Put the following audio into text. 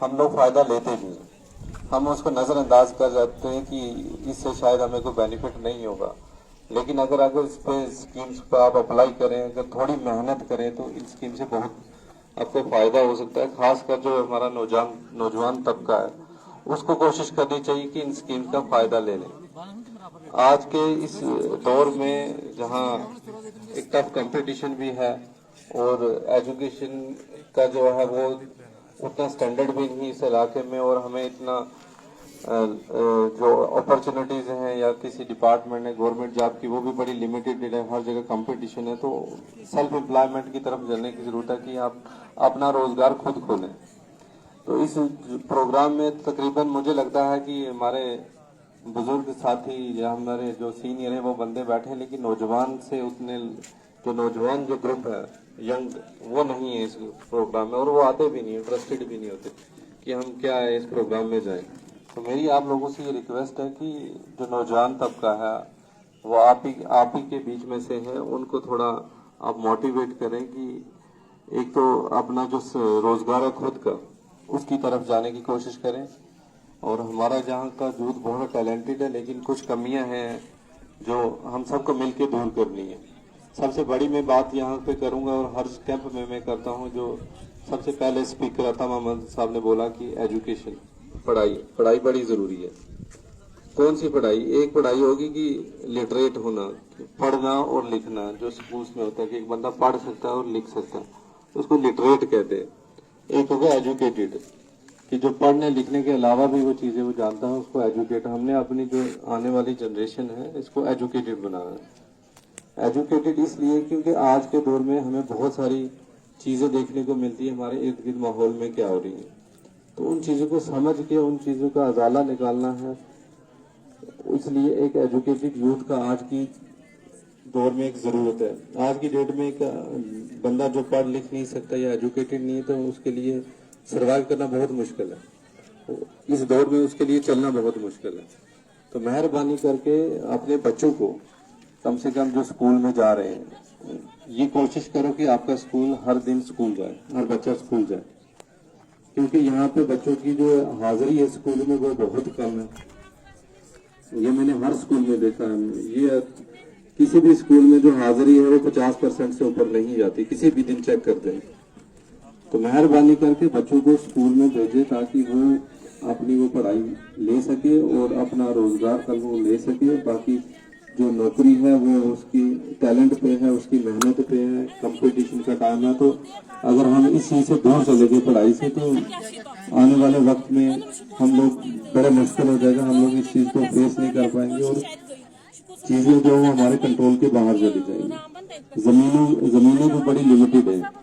हम लोग फ़ायदा लेते भी हैं। हम उसको नज़रअंदाज कर जाते हैं कि इससे शायद हमें कोई बेनिफिट नहीं होगा, लेकिन अगर इस पे स्कीम्स पर आप अप्लाई करें, अगर थोड़ी मेहनत करें तो इन स्कीम से बहुत आपको फ़ायदा हो सकता है। खासकर जो हमारा नौजवान तबका है, उसको कोशिश करनी चाहिए कि इन स्कीम का फ़ायदा ले लें। आज के इस दौर में जहाँ एक टफ कंपटीशन भी है और एजुकेशन का जो है वो उतना स्टैंडर्ड भी नहीं इस इलाके में, और हमें इतना जो अपॉर्चुनिटीज हैं या किसी डिपार्टमेंट है गवर्नमेंट जॉब की वो भी बड़ी लिमिटेड है, हर जगह कंपटीशन है। तो सेल्फ एम्प्लॉयमेंट की तरफ चलने की जरूरत है कि आप अपना रोजगार खुद खोलें। तो इस प्रोग्राम में तकरीबन मुझे लगता है कि हमारे बुजुर्ग साथी या हमारे जो सीनियर हैं वो बंदे बैठे हैं, लेकिन नौजवान से उतने जो नौजवान जो ग्रुप है यंग वो नहीं है इस प्रोग्राम में, और वो आते भी नहीं, इंटरेस्टेड भी नहीं होते कि हम क्या है इस प्रोग्राम में जाएं। तो मेरी आप लोगों से ये रिक्वेस्ट है कि जो नौजवान तबका है वो आप ही के बीच में से है, उनको थोड़ा आप मोटिवेट करें कि एक तो अपना जो रोजगार है खुद का उसकी तरफ जाने की कोशिश करें। और हमारा जहाँ का यूथ बहुत टैलेंटेड है, लेकिन कुछ कमियां हैं जो हम सबको मिलकर दूर करनी है। सबसे बड़ी मैं बात यहाँ पे करूँगा और हर कैंप में मैं करता हूँ, जो सबसे पहले स्पीकर अता मोहम्मद साहब ने बोला कि एजुकेशन, पढ़ाई बड़ी जरूरी है। कौन सी पढ़ाई? एक पढ़ाई होगी कि लिटरेट होना, पढ़ना और लिखना, जो स्कूल्स में होता है कि एक बंदा पढ़ सकता है और लिख सकता है, उसको लिटरेट कहते हैं। एक होगा एजुकेटेड, कि जो पढ़ने लिखने के अलावा भी वो चीजें वो जानता है, उसको एजुकेट। हमने अपनी जो आने वाली जनरेशन है इसको एजुकेटेड बनाना है। एजुकेटेड इसलिए क्योंकि आज के दौर में हमें बहुत सारी चीजें देखने को मिलती है, हमारे इर्द गिर्द माहौल में क्या हो रही है, तो उन चीजों को समझ के उन चीजों का अजाला निकालना है। इसलिए एक एजुकेटेड यूथ का आज की दौर में एक जरूरत है। आज की डेट में एक बंदा जो पढ़ लिख नहीं सकता या एजुकेटेड नहीं है तो उसके लिए सर्वाइव करना बहुत मुश्किल है, इस दौर में उसके लिए चलना बहुत मुश्किल है। तो मेहरबानी करके अपने बच्चों को कम से कम जो स्कूल में जा रहे हैं, ये कोशिश करो कि आपका स्कूल हर दिन स्कूल जाए, हर बच्चा स्कूल जाए, क्योंकि यहाँ पे बच्चों की जो हाजिरी है स्कूल में वो बहुत कम है। ये मैंने हर स्कूल में देखा है। ये किसी भी स्कूल में जो हाजिरी है वो 50% से ऊपर नहीं जाती, किसी भी दिन चेक करते हैं। तो मेहरबानी करके बच्चों को स्कूल में भेजें ताकि वो अपनी वो पढ़ाई ले सके और अपना रोजगार कल वो ले सके। बाकी जो नौकरी है वो उसकी टैलेंट पे है, उसकी मेहनत पे है। कंपटीशन का टाइम है, तो अगर हम इस चीज से दूर चले गए पढ़ाई से, तो आने वाले वक्त में हम लोग बड़ा मुश्किल हो जाएगा, हम लोग इस चीज को फेस नहीं कर पाएंगे और चीजें जो हमारे कंट्रोल के बाहर चली जाएंगी। जमीनें भी बड़ी लिमिटेड है।